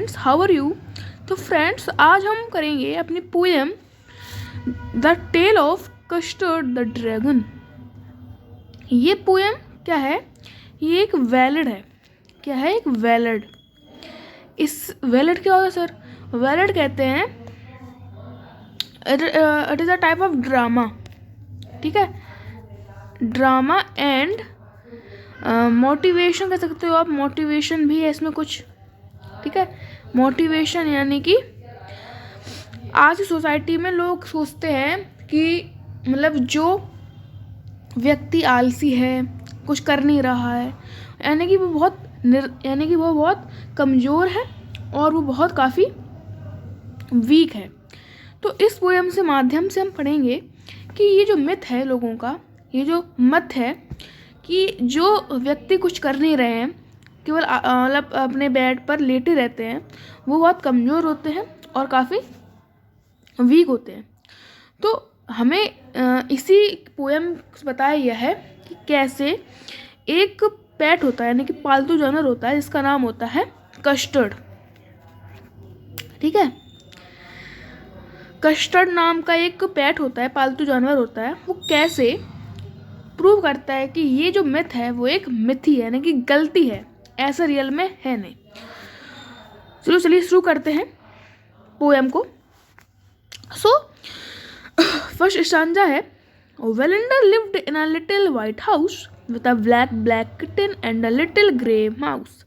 Friends, how are you. तो friends, आज हम करेंगे अपनी poem the tale of Custard the dragon. ये पोएम क्या है? ये एक वैलिड है। क्या है? एक वैलिड। इस वैलिड क्या होता है सर? वैलिड कहते हैं it is a type of drama. ठीक है, ड्रामा एंड मोटिवेशन कह सकते हो आप। मोटिवेशन भी है इसमें कुछ। ठीक है, मोटिवेशन यानी कि आज की सोसाइटी में लोग सोचते हैं कि मतलब जो व्यक्ति आलसी है, कुछ कर नहीं रहा है, यानी कि वो बहुत कमज़ोर है और वो बहुत काफ़ी वीक है। तो इस पोएम से माध्यम से हम पढ़ेंगे कि ये जो मिथ है लोगों का, ये जो मत है कि जो व्यक्ति कुछ कर नहीं रहे हैं, केवल मतलब अपने बेड पर लेटे रहते हैं, वो बहुत कमज़ोर होते हैं और काफ़ी वीक होते हैं। तो हमें इसी पोएम से बताया यह है कि कैसे एक पेट होता है, यानी कि पालतू जानवर होता है, जिसका नाम होता है कस्टर्ड। ठीक है, कस्टर्ड नाम का एक पेट होता है, पालतू जानवर होता है। वो कैसे प्रूव करता है कि ये जो मिथ है वो एक मिथ ही है, यानी कि गलती है, ऐसा रियल में है नहीं। चलिए शुरू करते हैं पोएम को। सो फर्स्ट स्टांजा है, Belinda lived in a little white house with a black kitten and a little grey mouse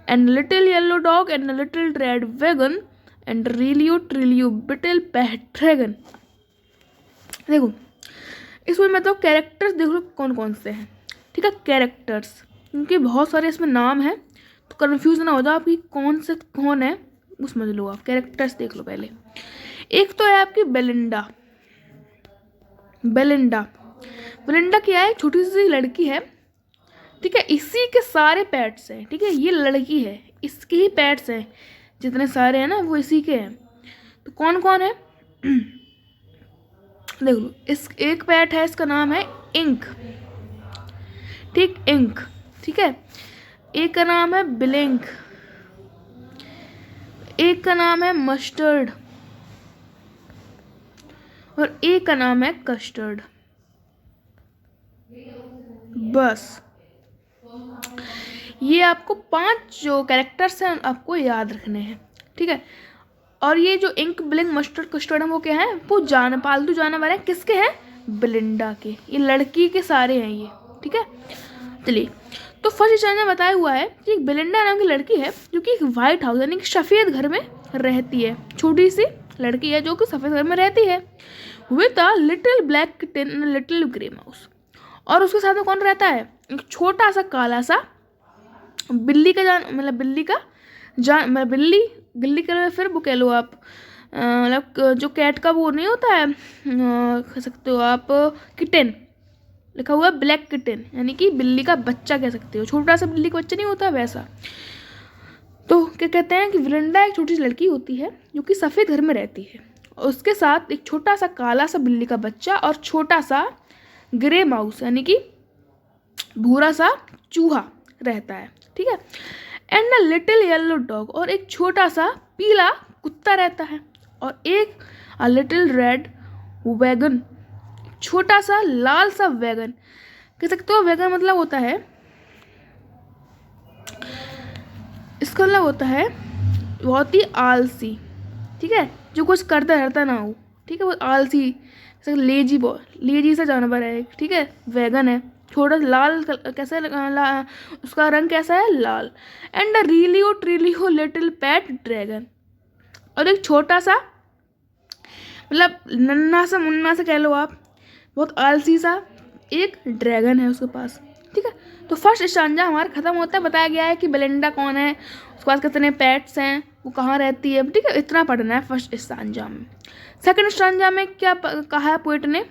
and a little yellow dog and a little red wagon and Trilio little pet dragon। देखो इसमें मतलब characters देख लो कौन कौन से हैं। ठीक है, कैरेक्टर्स, क्योंकि बहुत सारे इसमें नाम हैं तो कन्फ्यूज ना हो जाओ आपकी कौन से कौन है, वो समझ लो आप। कैरेक्टर्स देख लो पहले। एक तो है आपकी बेलिंडा। बेलिंडा क्या है? छोटी सी लड़की है। ठीक है, इसी के सारे पेट्स हैं। ठीक है, ये लड़की है, इसके ही पेट्स हैं, जितने सारे हैं ना वो इसी के हैं। तो कौन कौन है देख लो। इस एक पेट है, इसका नाम है इंक। इंक। ठीक है, एक का नाम है ब्लिंक, एक का नाम है मस्टर्ड और एक का नाम है कस्टर्ड। बस ये आपको 5 जो कैरेक्टर्स हैं आपको याद रखने हैं। ठीक है, और ये जो इंक, ब्लिंक, मस्टर्ड, कस्टर्ड है वो क्या है? वो पालतू जानवर है। किसके हैं? बेलिंडा के। ये लड़की के सारे हैं ये। ठीक है, चलिए। तो फर्स्ट स्टांजा में बताया हुआ है कि एक बेलिंडा नाम की लड़की है जो कि एक वाइट हाउस यानी कि सफ़ेद घर में रहती है। छोटी सी लड़की है जो कि सफ़ेद घर में रहती है। With a little black kitten and little grey mouse. और उसके साथ में कौन रहता है? एक छोटा सा काला सा बिल्ली का फिर वो कह लो आप, मतलब जो कैट का वो नहीं होता है, कह सकते हो आप किटन। लिखा हुआ है ब्लैक किटन, यानी कि बिल्ली का बच्चा कह सकते हो। छोटा सा बिल्ली का बच्चा नहीं होता वैसा। तो क्या कहते हैं कि बेलिंडा एक छोटी सी लड़की होती है जो कि सफ़ेद घर में रहती है, और उसके साथ एक छोटा सा काला सा बिल्ली का बच्चा और छोटा सा ग्रे माउस यानी कि भूरा सा चूहा रहता है। ठीक है, and a little yellow dog, और एक छोटा सा पीला कुत्ता रहता है, और एक अ लिटिल रेड वैगन, छोटा सा लाल सा वैगन कह सकते हो। वैगन मतलब होता है, इसका मतलब होता है बहुत ही आलसी। ठीक है, जो कुछ करता रहता ना हो। ठीक है, वो आलसी, लेजी सा जानवर है। ठीक है, वैगन है, थोड़ा लाल, कैसा उसका रंग कैसा है? लाल। And a trulio little pet dragon, और एक छोटा सा मतलब नन्ना सा मुन्ना सा कह लो आप, बहुत आलसी सा एक ड्रैगन है उसके पास। ठीक है, तो फर्स्ट स्टांजा हमारा खत्म होता है। बताया गया है कि बेलिंडा कौन है, उसके पास कितने पेट्स हैं, वो कहाँ रहती है। ठीक है, इतना पढ़ना है फर्स्ट स्टांजा में। सेकंड स्टांजा में क्या कहा है पोएट ने?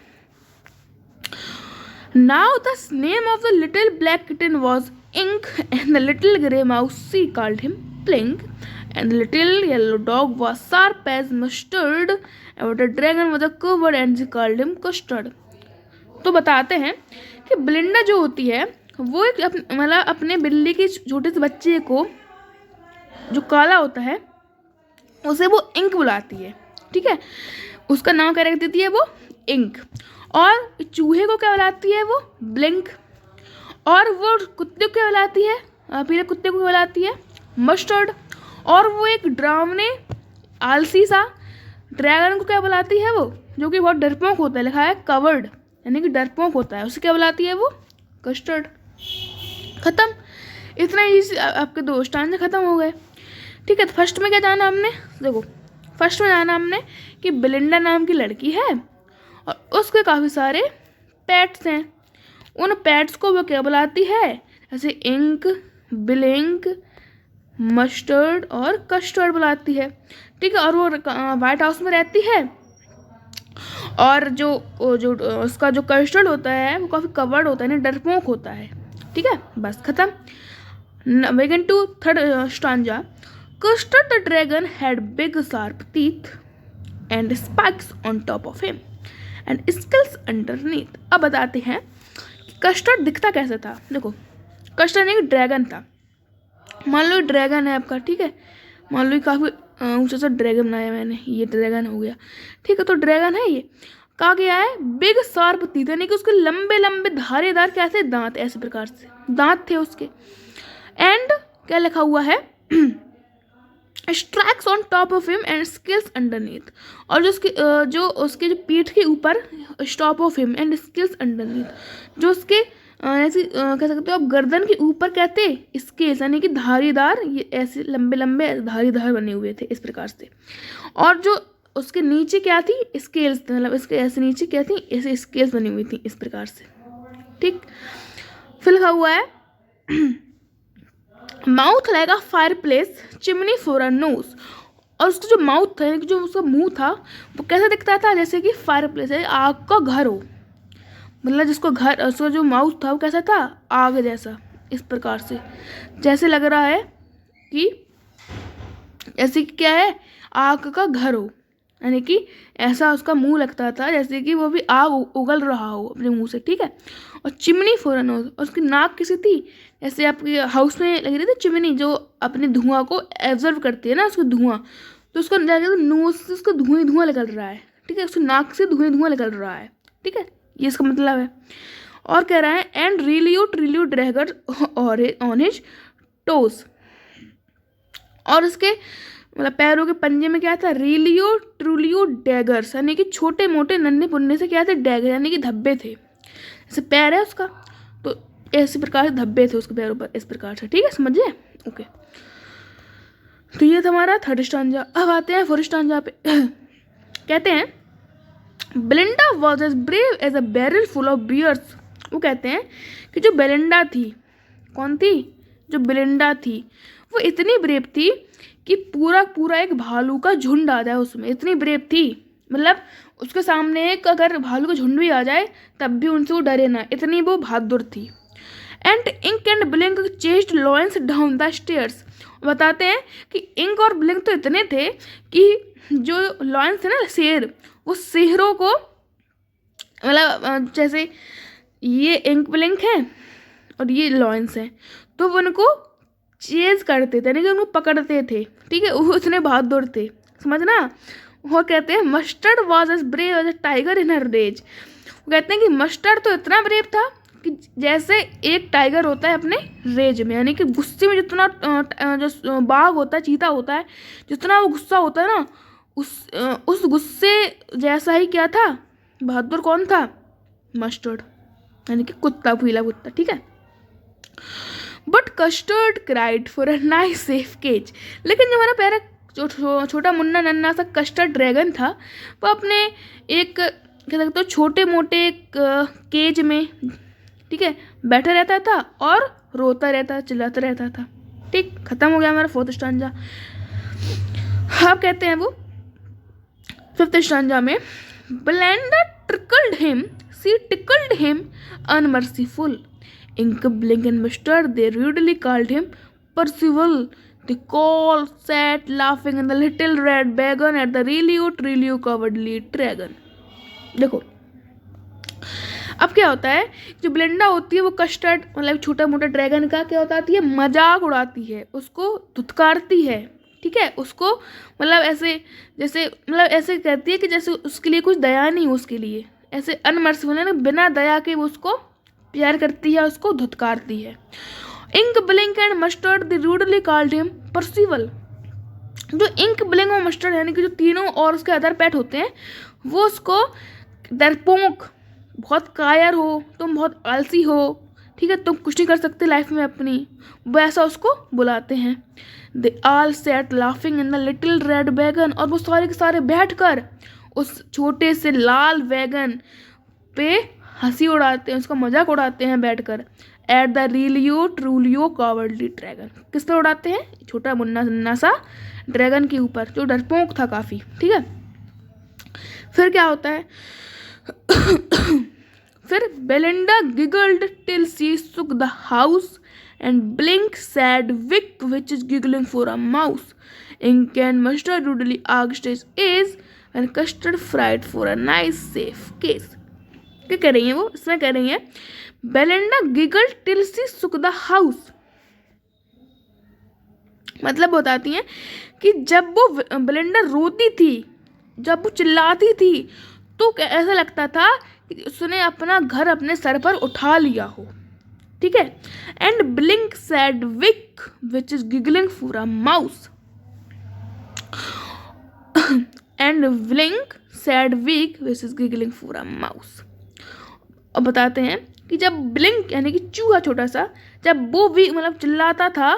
Now the name of the little black kitten was Ink, and the little grey mouse she called him Plink, and the little yellow dog was sharp as mustard, and the dragon was a coward and she called him Custard। तो बताते हैं कि Belinda जो होती है वो एक मतलब अपने बिल्ली के छोटे से बच्चे को, जो काला होता है, उसे वो इंक बुलाती है, ठीक है, उसका नाम क्या रख देती है वो, इंक। और चूहे को क्या बुलाती है वो, ब्लिंक। और वो कुत्ते को क्या बुलाती है, पीले कुत्ते को क्या बुलाती है, मस्टर्ड। और वो एक डरावने आलसी सा ड्रैगन को क्या बुलाती है वो, जो कि बहुत डरपोक होता है, लिखा है कवर्ड, यानी कि डरपोक होता है, उसे क्या बुलाती है वो, कस्टर्ड। खत्म। इतना ईजी आपके 2 स्टांजे खत्म हो गए, ठीक है। तो फर्स्ट में क्या जाना हमने, देखो फर्स्ट में जाना हमने कि बेलिंडा नाम की लड़की है और उसके काफ़ी सारे पेट्स हैं। उन पेट्स को वो क्या बुलाती है, जैसे इंक, ब्लिंक, मस्टर्ड और कस्टर्ड बुलाती है, ठीक है। और वो व्हाइट हाउस में रहती है। और जो उसका जो कस्टर्ड होता है वो काफ़ी कवर्ड होता है, ना डरपोक होता है, ठीक है। बस खत्म। Began to third stanza. Custard the dragon had big sharp teeth and spikes on top of him and skills underneath. अब बताते हैं कस्टर्ड दिखता कैसे था। देखो कस्टर्ड एक ड्रैगन था। मान लो ड्रैगन है आपका, ठीक है, मान लो काफ़ी ऊंचा सा ड्रैगन बनाया मैंने, ये ड्रैगन हो गया, ठीक है। तो ड्रैगन है ये, कहा गया है बिग शार्प टीथ, यानी कि उसके लंबे लंबे धारेदार कैसे दांत, ऐसे प्रकार से दांत थे उसके। एंड क्या लिखा हुआ है, stacks on top of him and skills underneath. और जो उसके जो पीठ के ऊपर, top of him and skills underneath, जो उसके ऐसे कह सकते हो आप गर्दन के ऊपर कहते स्केल्स, यानी कि धारीदार, ये ऐसे लंबे लंबे धारीदार बने हुए थे इस प्रकार से। और जो उसके नीचे क्या थी, स्केल्स, मतलब इसके ऐसे नीचे क्या थी, ऐसे स्केल्स बनी हुई थी इस प्रकार से, ठीक। फिर लिखा हुआ है mouth like a fire place, chimney for a knows. और उसका जो माउथ था, जो उसका मुंह था, वो कैसा दिखता था, जैसे कि फायर प्लेस है, आग का घर हो, मतलब जिसको घर, उसका जो माउथ था वो कैसा था, आग जैसा, इस प्रकार से, जैसे लग रहा है कि जैसे कि क्या है, आग का घर हो, यानी कि ऐसा उसका मुंह लगता था जैसे कि वो भी आग उगल रहा हो अपने मुंह से, ठीक है। और चिमनी फॉर अ नोज, और उसकी नाक कैसी थी, जैसे आपके हाउस में लगी रहती है चिमनी, जो अपने धुआं को एब्जर्व करती है ना, उसका धुआं, तो उसका जाकर नोज से उसका धुआं निकल रहा है, ठीक है, उसकी नाक से धुआं निकल रहा है, ठीक है, ये इसका मतलब है। और कह रहा है and realio dragon on his toes, और उसके मतलब पैरों के पंजे में क्या था, रिलियो डैगर्स, यानी कि छोटे मोटे नन्हे पुन्ने से क्या थे, डैगर, यानी कि धब्बे थे, जैसे पैर है उसका, तो ऐसे प्रकार से धब्बे थे उसके पैरों पर, इस प्रकार से, ठीक है, समझिए, ओके। तो ये था हमारा थर्ड स्टांजा। अब आते हैं फोर्थ स्टांजा पे। कहते हैं Belinda was as brave as a barrel full of bears. वो कहते हैं कि जो बेलिंडा थी, कौन थी, जो बेलिंडा थी, वो इतनी ब्रेव थी कि पूरा पूरा एक भालू का झुंड आ जाए उसमें, इतनी ब्रेव थी, मतलब उसके सामने एक अगर भालू का झुंड भी आ जाए तब भी उनसे वो डरे ना, इतनी वो बहादुर थी। And Ink and Blink chased lions down the stairs. बताते हैं कि इंक और ब्लिंक तो इतने थे कि जो लॉयंस थे ना, शेर, वो शेरों को, मतलब जैसे ये इंक ब्लिंक है और ये लॉयंस है, तो वो उनको चेज करते थे, यानी कि उनको पकड़ते थे, ठीक है, वो इतने बहादुर थे, समझना। वो कहते हैं Mustard was as brave as a tiger in her rage. वो कहते हैं कि मस्टर्ड तो इतना ब्रेव था कि जैसे एक टाइगर होता है अपने रेज में, यानी कि गुस्से में जितना जो बाघ होता है, चीता होता है, जितना वो गुस्सा होता है ना, उस गुस्से जैसा ही क्या था, बहादुर कौन था, मस्टर्ड, यानी कि कुत्ता, पीला कुत्ता, ठीक है। But Custard cried for a nice safe cage. लेकिन जो हमारा प्यारा जो छोटा मुन्ना नन्ना सा कस्टर्ड ड्रैगन था, वो अपने एक कह सकते हो छोटे मोटे केज में, ठीक है, बैठा रहता था और रोता रहता, चिल्लाता रहता था, ठीक। खत्म हो गया हमारा फोर्थ स्टांजा। अब कहते हैं वो फिफ्थ स्टांजा में Belinda tickled him unmerciful. Ink, Blink and Mustard, they rudely called him Percival. They all sat laughing in the little red wagon at the Trilio covered lead dragon. देखो अब क्या होता है, जो बेलिंडा होती है वो कस्टर्ड मतलब छोटा मोटा ड्रैगन का क्या होता है, मजाक उड़ाती है, उसको धुतकारती है, ठीक है, उसको मतलब ऐसे जैसे मतलब ऐसे कहती है कि जैसे उसके लिए कुछ दया नहीं हो, उसके लिए ऐसे अनमर्सिफुल है ना, बिना दया के वो उसको प्यार करती है, उसको धुतकारती है। Ink Blink and Mustard they rudely called him Percival. जो इंक ब्लिंक और मस्टर्ड यानी कि जो तीनों और उसके अदर पेट होते हैं वो उसको डरपोक, बहुत कायर हो तुम, बहुत आलसी हो, ठीक है, तुम कुछ नहीं कर सकते लाइफ में अपनी, वैसा उसको बुलाते हैं। They all set laughing in the little red wagon, और वो सारे के सारे बैठकर उस छोटे से लाल वैगन पे हंसी उड़ाते हैं, उसका मजाक उड़ाते हैं बैठकर। At the realio trulio cowardly dragon, किस पर उड़ाते हैं? छोटा मुन्ना नन्ना सा ड्रैगन के ऊपर जो डरपोक था काफ़ी, ठीक है। फिर क्या होता है? फिर Belinda giggled till she shook the house and Blink said week which is giggling for a mouse. Ink and Mustard rudely asked his age and Custard fried for a nice safe case. क्या कह रही है वो? इसमें कह रही है Belinda giggled till she shook the house, मतलब बताती हैं कि जब वो बेलिंडा रोती थी, जब वो चिल्लाती थी, तो ऐसा लगता था कि उसने अपना घर अपने सर पर उठा लिया हो, ठीक है। And Blink said week which is giggling for a mouse, and Blink said week which is giggling for a mouse. और बताते हैं कि जब ब्लिंक यानी कि चूहा छोटा सा, जब वो भी मतलब चिल्लाता था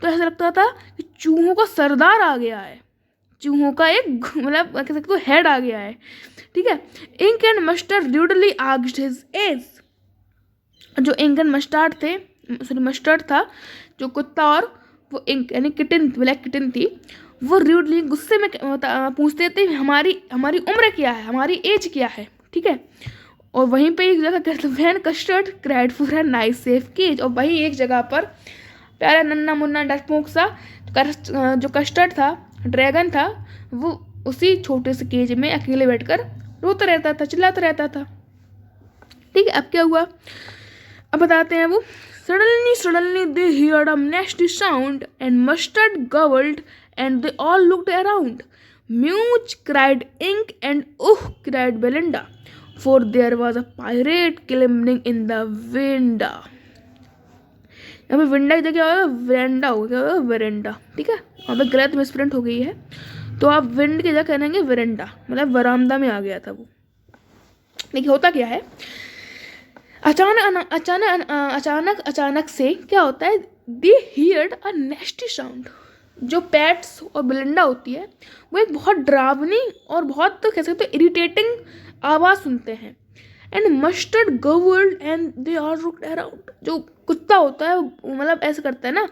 तो ऐसा लगता था कि चूहों का सरदार आ गया है, चूहों का एक मतलब कह सकते हो हेड आ गया है, ठीक है। Ink and Mustard rudely asked his age, जो इंक एंड मस्टर्ड थे, सॉरी मस्टर्ड था जो कुत्ता, और वो इंक यानी किटन, ब्लैक किटन थी, वो रूडली गुस्से में पूछते थे हमारी उम्र क्या है, हमारी एज क्या है, ठीक है। और वहीं पे एक जगह कहते when Custard cried for a nice safe cage, और वहीं एक जगह पर प्यारा नन्ना मुन्ना डरपोक सा जो कस्टर्ड था, ड्रैगन था, वो उसी छोटे से केज में अकेले बैठकर रोता रहता था, चिल्लाता रहता था, ठीक है। अब क्या हुआ अब बताते हैं वो। Suddenly they heard a nasty sound and Mustard growled and they all looked around. Meowch cried Ink and oh cried Belinda, for there was a pirate climbing in the window। यहाँ पे विंडा की जगह क्या होगा? वेरेंडा होगा, क्या होगा? Veranda, ठीक है। वहाँ पे गलत मिसप्रिंट हो गई है, तो आप विंड की जगह कहेंगे वेरेंडा, मतलब वरामदा में आ गया था वो। देखिए होता क्या है, अचानक से क्या होता है? दे हियर्ड अ नेस्टी साउंड। जो पैट्स और बेलिंडा होती है वो एक बहुत डरावनी और बहुत तो कह सकते हो इरिटेटिंग आवाज़ सुनते हैं। And Mustard growled and they are looked around. जो कुत्ता होता है वो मतलब ऐसे करता है ना,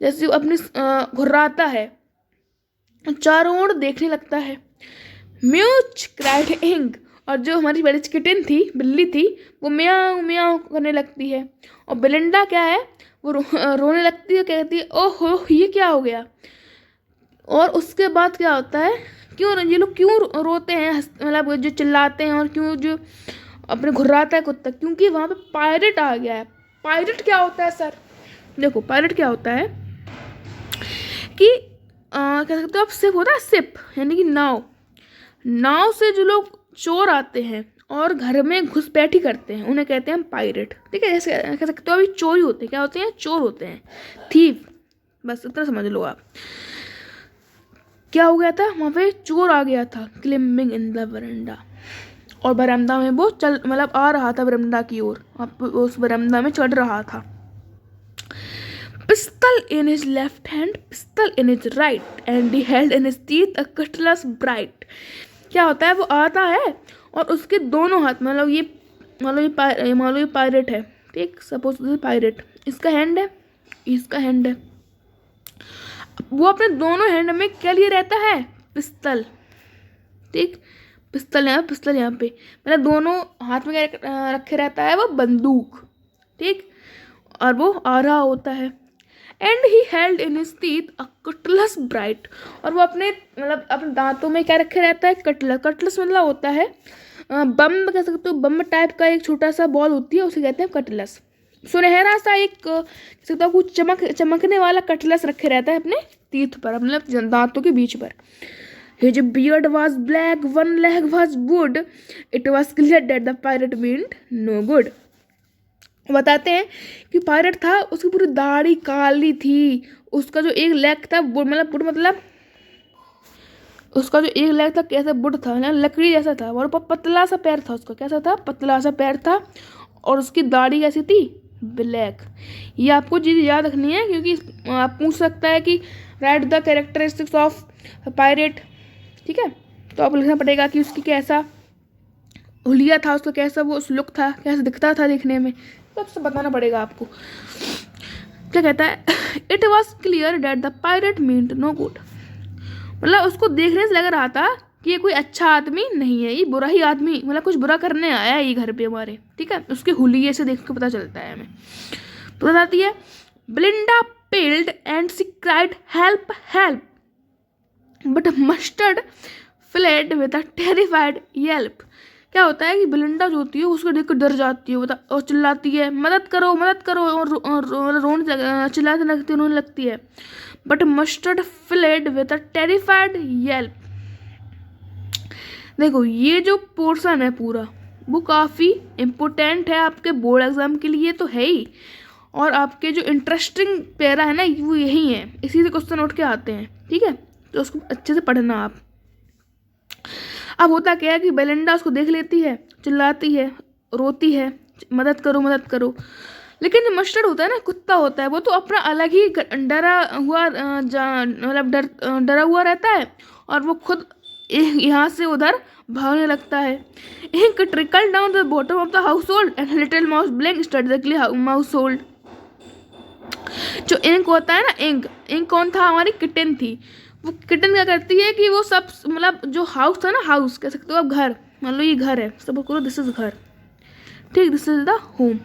जैसे वो अपनी घुर्राता है, चारों ओर देखने लगता है। म्यूच क्राइड इंक, और जो हमारी बड़ी किटन थी, बिल्ली थी, वो म्याऊं म्याऊं करने लगती है। और बेलिंडा क्या है, वो रोने लगती है, कहती है ओहो ये क्या हो गया। और उसके बाद क्या होता है, क्यों ये लोग क्यों रोते हैं, मतलब जो चिल्लाते हैं, और क्यों जो अपने घुर्राता है कुत्ता, क्योंकि वहाँ पे पायरेट आ गया है। पायरेट क्या होता है सर? देखो पायरेट क्या होता है कि कह सकते हो आप, सिप होता है, सिप यानी कि नाव से जो लोग चोर आते हैं और घर में घुसपैठी करते हैं उन्हें कहते हैं पायरेट, ठीक है। जैसे कह सकते हो अभी चोरी होते हैं, क्या होते हैं? चोर होते हैं, थीव, बस इतना समझ लो आप। क्या हो गया था वहाँ पे? चोर आ गया था, क्लिम्बिंग इन द बरंडा, और बरामदा में वो चल मतलब आ रहा था बरामदा की ओर, उस बरामदा में चढ़ रहा था। Pistol in his left hand, pistol in his right, and he held in his teeth a cutlets bright. क्या होता है? वो आता है और उसके दोनों हाथ, मतलब ये पायरेट है, ठीक, सपोज पायरेट, इसका हैंड है, इसका हैंड है, वो अपने दोनों हैंड में क्या लिए रहता है? पिस्तल, ठीक, पिस्तल यहाँ पे मतलब दोनों हाथ में क्या रखे रहता है? वो बंदूक, ठीक, और वो आ रहा होता है। And he held in his teeth a cutlets bright, और वो अपने मतलब अपने दांतों में क्या रखे रहता है? कटलस। कटलस मतलब होता है बम, कह सकते हो बम टाइप का एक छोटा सा बॉल होती है, उसे कहते हैं कटलस। सुनहरा सा एक कह सकते हो कुछ चमकने वाला कटलस रखे रहता है अपने टीथ पर, मतलब दांतों के बीच पर। His beard was black, one leg was wood. It was clear that the pirate meant no good. बताते हैं कि पायरेट था, उसकी पूरी दाढ़ी काली थी, उसका जो एक लेग था वुड मतलब उसका जो एक लेग था कैसा वुड था ना, लकड़ी जैसा था, और पतला सा पैर था उसका, कैसा था, पतला सा पैर था, और उसकी दाढ़ी कैसी थी, ब्लैक। ये आपको चीज़ याद रखनी है, क्योंकि आप पूछ सकता है कि right the characteristics of pirate, ठीक है। तो आपको लिखना पड़ेगा कि उसकी कैसा हुलिया था, उसका कैसा वो लुक था, कैसा दिखता था देखने में, सब सब बताना पड़ेगा आपको। क्या कहता है, it was clear that the pirate meant no good, मतलब उसको देखने से लग रहा था कि ये कोई अच्छा आदमी नहीं है, ये बुरा ही आदमी, मतलब कुछ बुरा करने आया है ये घर पे हमारे, ठीक है। उसके हुलिये से देख के पता चलता है हमें। तो बताती है, Belinda paled and she cried help help, but Mustard fled with a terrified yelp. क्या होता है कि बेलिंडा जो होती है उसको देख कर डर जाती है, और चिल्लाती है मदद करो मदद करो, और रोने चिल्लाने लगती है, रोने लगती है। But Mustard fled with a terrified Yelp. देखो ये जो पोर्शन है पूरा वो काफ़ी इम्पोर्टेंट है आपके बोर्ड एग्जाम के लिए तो है ही, और आपके जो इंटरेस्टिंग पैरा है ना वो यही है, इसी से क्वेश्चन उठ के आते हैं, ठीक है। तो उसको अच्छे से पढ़ना आप। अब होता क्या है कि बेलिंडा उसको देख लेती है, चिल्लाती है, रोती है, मदद करो मदद करो। लेकिन जो मस्टर्ड होता है ना, कुत्ता होता है, वो तो अपना अलग ही डरा हुआ मतलब डरा हुआ रहता है, और वो खुद यहाँ से उधर भागने लगता है। Ink trickle down the bottom of the house hold and little mouse Blink strategically mouse hold. जो इंक होता है ना, इंक कौन था, हमारी किटन थी। वो किटन क्या करती है कि वो सब मतलब जो हाउस था ना, हाउस कह सकते हो आप, घर, मान लो ये घर है, सब करो दिस इज घर, ठीक, this is the home,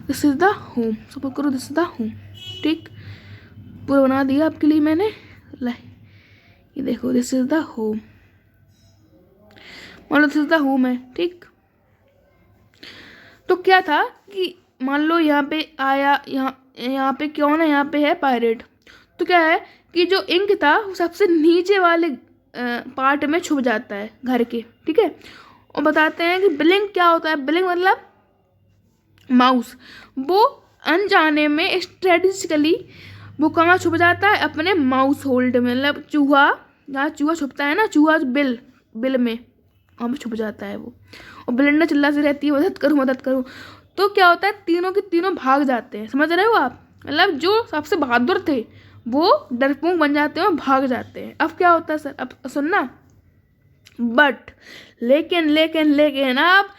this is the home, सब करो दिस इज द होम, ठीक, पूरा बना दिया आपके लिए मैंने। ला ये देखो दिस इज द होम, मान लो दिस इज द होम है, ठीक। तो क्या था कि मान लो यहाँ पे आया, यहाँ पे क्यों ना, यहाँ पे है पायरेट, तो क्या है कि जो इंक था वो सबसे नीचे वाले पार्ट में छुप जाता है घर के, ठीक है। और बताते हैं कि ब्लिंक क्या होता है, ब्लिंक मतलब माउस, वो अनजाने में स्ट्रेटेजिकली वो कहाँ छुप जाता है, अपने माउस होल्ड में, मतलब चूहा, जहाँ चूहा छुपता है ना, चूहा बिल में, वहाँ पे छुप जाता है वो। और बेलिंडा चिल्लाती रहती है मदद करो मदद करो। तो क्या होता है, तीनों के तीनों भाग जाते हैं, समझ रहे हो आप, मतलब जो सबसे बहादुर थे वो डरपोक बन जाते हैं और भाग जाते हैं। अब क्या होता है सर, अब सुनना, बट लेकिन अब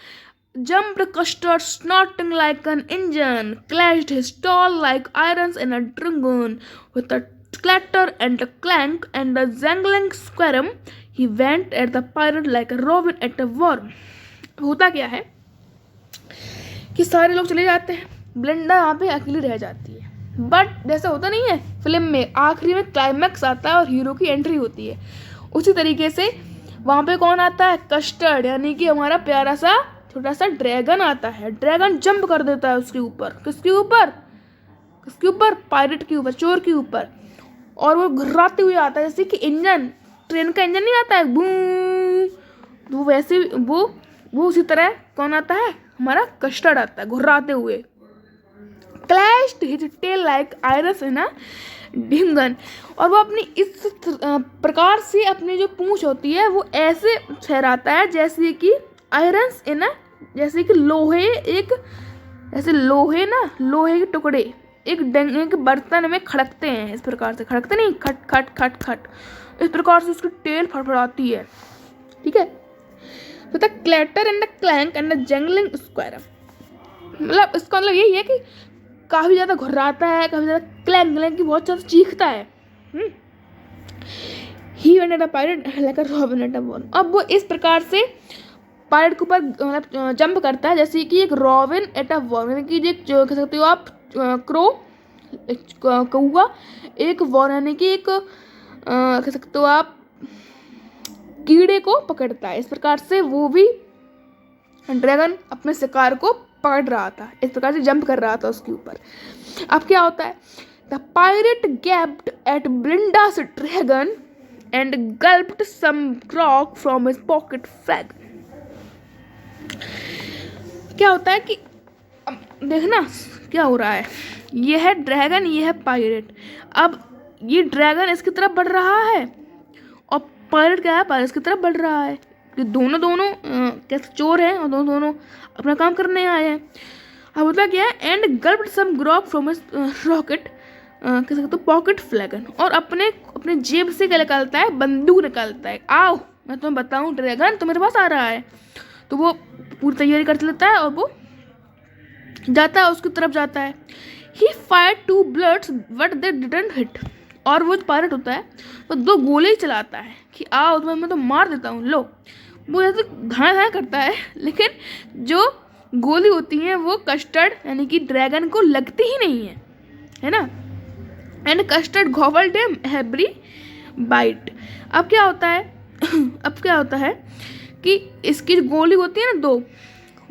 jumped custard snorting like an engine, clashed his tall like irons in a dragoon, with a clatter and a clank and a jangling squirm, he went at the pirate like a robin at a worm. होता क्या है कि सारे लोग चले जाते हैं, ब्लिंडा यहाँ पे अकेली रह जाती है। बट जैसा होता नहीं है फिल्म में, आखिरी में क्लाइमैक्स आता है और हीरो की एंट्री होती है, उसी तरीके से वहाँ पे कौन आता है, कस्टर्ड, यानी कि हमारा प्यारा सा छोटा सा ड्रैगन आता है। ड्रैगन जंप कर देता है उसके ऊपर, किसके ऊपर, किसके ऊपर, पायरेट के ऊपर, चोर के ऊपर, और वो घुर्राते हुए आता है, जैसे कि इंजन, ट्रेन का इंजन नहीं आता है बूम, वो वैसे वो उसी तरह कौन आता है, हमारा कस्टर्ड आता है घुर्राते हुए। Clashed his tail like irons in a dungeon, और वो अपनी इस प्रकार से अपनी जो पूंछ होती है वो ऐसे फहराता है जैसे कि आयरन्स इन, जैसे कि लोहे, एक ऐसे लोहे ना, लोहे के टुकड़े एक बर्तन में खड़कते हैं, इस प्रकार से खड़कते नहीं, खट खट खट खट, इस प्रकार से उसकी टेल फड़फड़ाती है, ठीक है। तो the clatter and the clank and the jungling square, मतलब इसका मतलब यही है कि काफ़ी ज़्यादा घुर्राता है, काफ़ी ज़्यादा क्लैंक की बहुत ज़्यादा चीखता है। He went at a pirate like a robin at a worm, अब वो इस प्रकार से पायरेट के ऊपर मतलब जंप करता है जैसे कि एक रॉबिन एट अ वॉर्म, यानी कि जो कह सकते हो आप क्रो, कौआ, एक वॉर यानी कि एक कह सकते हो आप कीड़े को पकड़ता है। इस प्रकार से वो भी ड्रैगन अपने शिकार को पकड़ रहा था, इस प्रकार से जंप कर रहा था उसके ऊपर। अब क्या होता है, the pirate gaped at Belinda's dragon and gulped some rock from his pocket flag. क्या होता है कि देखना क्या हो रहा है, ये है ड्रैगन, ये है पायरेट। अब ये ड्रैगन इसकी तरफ बढ़ रहा है और पायरेट क्या है, पायरेट इसकी तरफ बढ़ रहा है। ये दोनों कैसे चोर हैं और दोनों अपना काम करने आए हैं। अब होता क्या है, and gulped some rock from his rocket, कह सकते हो पॉकेट फ्लैगन, और अपने जेब से क्या निकालता है, बंदूक निकालता है। आओ मैं तुम्हें बताऊं ड्रैगन, तो मेरे पास आ रहा है। तो वो पूरी तैयारी कर लेता है और वो जाता है, उसकी तरफ जाता है। ही fired 2 bullets but they didn't hit. और वो पायरेट होता है वो 2 गोले ही चलाता है कि आओ तुम्हें मैं तो मार देता हूँ, लो। वो ऐसे घाय करता है, लेकिन जो गोली होती है वो कस्टर्ड यानी कि ड्रैगन को लगती ही नहीं है ना। And Custard gobbled him every bite. अब क्या होता है कि इसकी जो गोली होती है ना 2,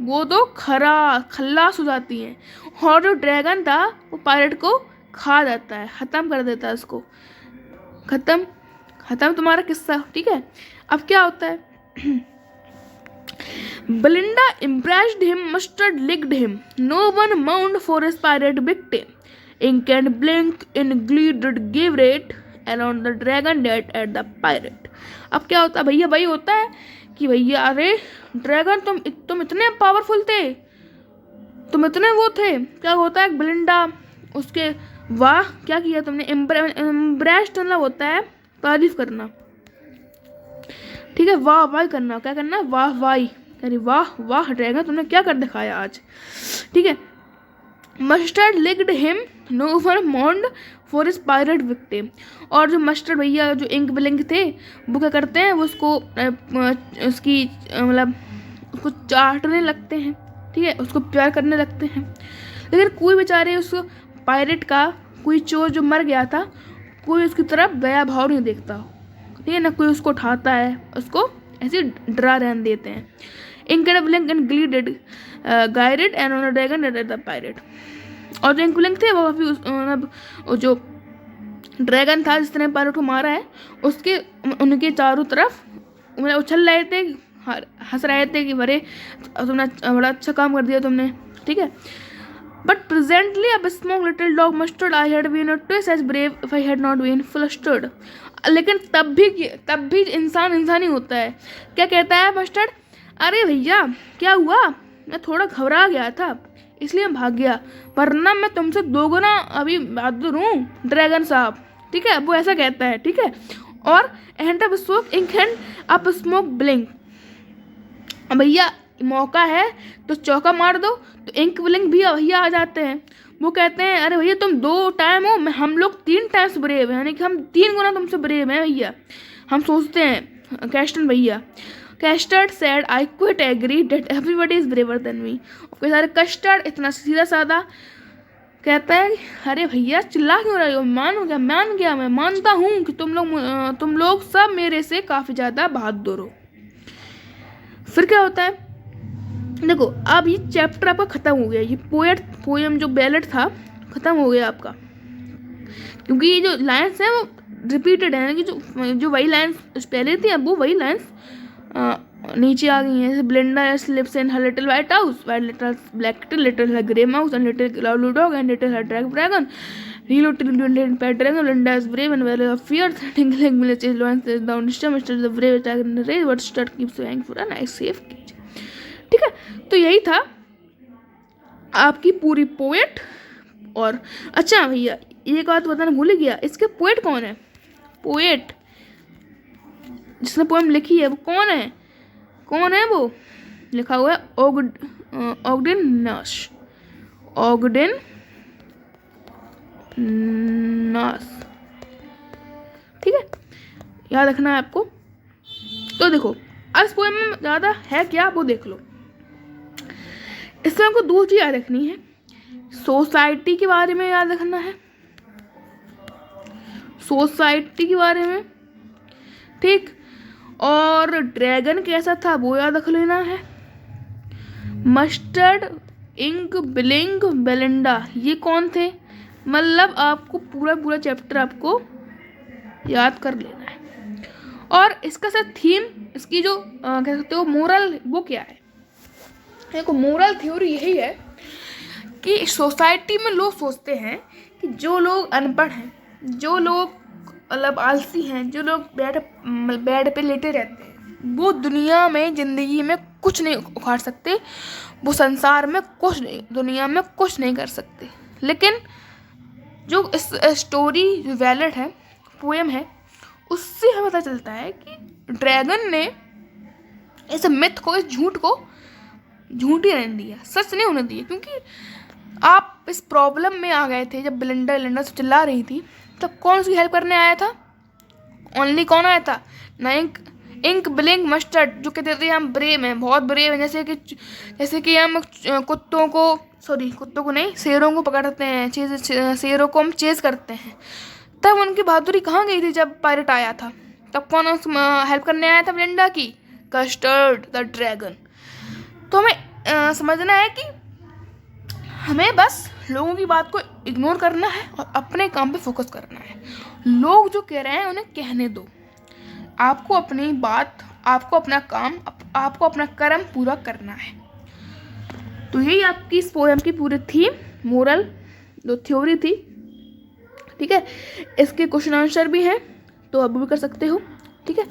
वो तो खल्लास हो जाती हैं, और जो ड्रैगन था वो पायरेट को खा जाता है, ख़त्म कर देता है उसको। ख़त्म तुम्हारा किस्सा, ठीक है। अब क्या होता है, Belinda embraced him, mustard licked him. No one mourned for his pirate victim. Ink and blink in glee did give rate around the dragon dead at the pirate. अब क्या होता है भैया, भाई होता है कि भैया अरे ड्रैगन तुम इतने पावरफुल थे, तुम इतने वो थे। क्या होता है, बेलिंडा उसके वाह क्या किया तुमने, एम्ब्रेस्ड मतलब होता है तारीफ करना, ठीक है, वाह वाह करना, क्या करना, वाह वाह, अरे वाह वाह ड्रैगन तुमने क्या कर दिखाया आज, ठीक है। Mustard licked him, no one mourned for his pirate victim. और जो मस्टर्ड भैया जो इंक ब्लिंक थे वो क्या करते हैं, वो उसको उसकी मतलब उसको चाटने लगते हैं, ठीक है, उसको प्यार करने लगते हैं। लेकिन कोई बेचारे उस पायरेट का कोई चोर जो मर गया था, कोई उसकी तरफ दया भाव नहीं देखता, ठीक है ना, कोई उसको उठाता है, उसको ऐसे डरा रहने देते हैं। Ink and Blink and glee did guided and on a dragon at the pirate. और जो इंक ब्लिंक थे वो काफ़ी मतलब जो ड्रैगन था जिसने पायरेट को मारा है उसके उनके चारों तरफ मतलब उछल रहे थे, हंस रहे थे कि अरे तुमने बड़ा अच्छा काम कर दिया तुमने, ठीक है। बट प्रेजेंटली अब small little dog Mustard I had been twice as brave if I had not been flustered. लेकिन तब भी इंसान ही होता है। क्या कहता है मस्टर्ड, अरे भैया क्या हुआ, मैं थोड़ा घबरा गया था इसलिए भाग गया, वरना मैं तुमसे 2 गुना अभी बहादुर हूँ ड्रैगन साहब, ठीक है। वो ऐसा कहता है, ठीक है। और and up smoke Ink and up smoke Blink, भैया मौका है तो चौका मार दो, तो इंक ब्लिंक भी भैया आ जाते हैं। वो कहते हैं अरे भैया तुम 2 टाइम हो, हम लोग 3 टाइम्स ब्रेव हैं, यानी कि हम 3 गुना तुमसे ब्रेव हैं भैया, हम सोचते हैं कैस्टन भैया। Custard said I quite agree that everybody is braver than me. सारे कस्टर्ड इतना सीधा साधा कहता है अरे भैया चिल्ला क्यों रहे हो, मान गया मैं मानता हूँ कि तुम लोग सब मेरे से काफ़ी ज़्यादा बहादुर हो। फिर क्या होता है, देखो अब ये चैप्टर आपका ख़त्म हो गया, ये पोएम जो बैलेट था ख़त्म हो गया आपका, क्योंकि ये जो लाइन्स हैं वो रिपीटेड है, कि जो वही लाइन्स पहले थी अब वो वही लाइन्स नीचे आ गई हैं। जैसे ब्लिंडा slips in her little white house, white little black kitten, little her grey mouse and little loudly dog and little her dragon relocated pet dragon. Linda is brave and well of fear. Tingling villages loins is down Mr. the brave dragon in the race, but Stud keeps swaying for a nice safe cage. ठीक है, तो यही था आपकी पूरी poet. और अच्छा भैया एक बात बताना भूल गया, इसके पोएट कौन है, पोएट जिसने पोएम लिखी है वो कौन है वो लिखा हुआ है ऑगडेन नास, ठीक है, याद रखना है आपको। तो देखो इस पोएम में ज़्यादा है क्या वो देख लो। इसमें आपको 2 चीज़ याद रखनी है, सोसाइटी के बारे में याद रखना है, सोसाइटी के बारे में, ठीक, और ड्रैगन कैसा था वो याद रख लेना है। मस्टर्ड इंक बिलिंग बेलिंडा, ये कौन थे? मतलब आपको पूरा चैप्टर आपको याद कर लेना है। और इसका सर थीम, इसकी जो कह सकते हो मोरल, वो क्या है? देखो मोरल थ्योरी यही है कि सोसाइटी में लोग सोचते हैं कि जो लोग अनपढ़ हैं, जो लोग मतलब आलसी हैं, जो लोग बेड पे लेटे रहते हैं, वो दुनिया में ज़िंदगी में कुछ नहीं उखाड़ सकते, वो संसार में कुछ नहीं, दुनिया में कुछ नहीं कर सकते। लेकिन जो इस स्टोरी जो वैलिड है, पोएम है, उससे हमें पता चलता है कि ड्रैगन ने इस मिथ को, इस झूठ को झूठ ही रहने दिया, सच नहीं होने दिया। क्योंकि आप इस प्रॉब्लम में आ गए थे जब बेलिंडा से चिल्ला रही थी, तब कौन उसकी हेल्प करने आया था? ओनली कौन आया था? ना इंक बिलिंग मस्टर्ड, जो कहते थे हम ब्रेव हैं, बहुत ब्रेव हैं, जैसे कि हम कुत्तों को नहीं, शेरों को पकड़ते हैं, शेरों को हम चेज करते हैं। तब उनकी बहादुरी कहाँ गई थी जब पायरेट आया था? तब कौन हेल्प करने आया था बेलिंडा की? Custard the dragon. तो हमें समझना है कि हमें बस लोगों की बात को इग्नोर करना है और अपने काम पे फोकस करना है। लोग जो कह रहे हैं उन्हें कहने दो, आपको अपनी बात, आपको अपना काम, आपको अपना कर्म पूरा करना है। तो यही आपकी इस पोएम की पूरी थीम, मोरल जो थ्योरी थी। ठीक है, इसके क्वेश्चन आंसर भी हैं, तो अब भी कर सकते हो। ठीक है,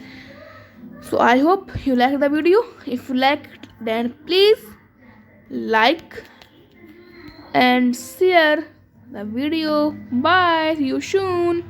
so I hope you like the video. If you like then please like and share the video. Bye, see you soon.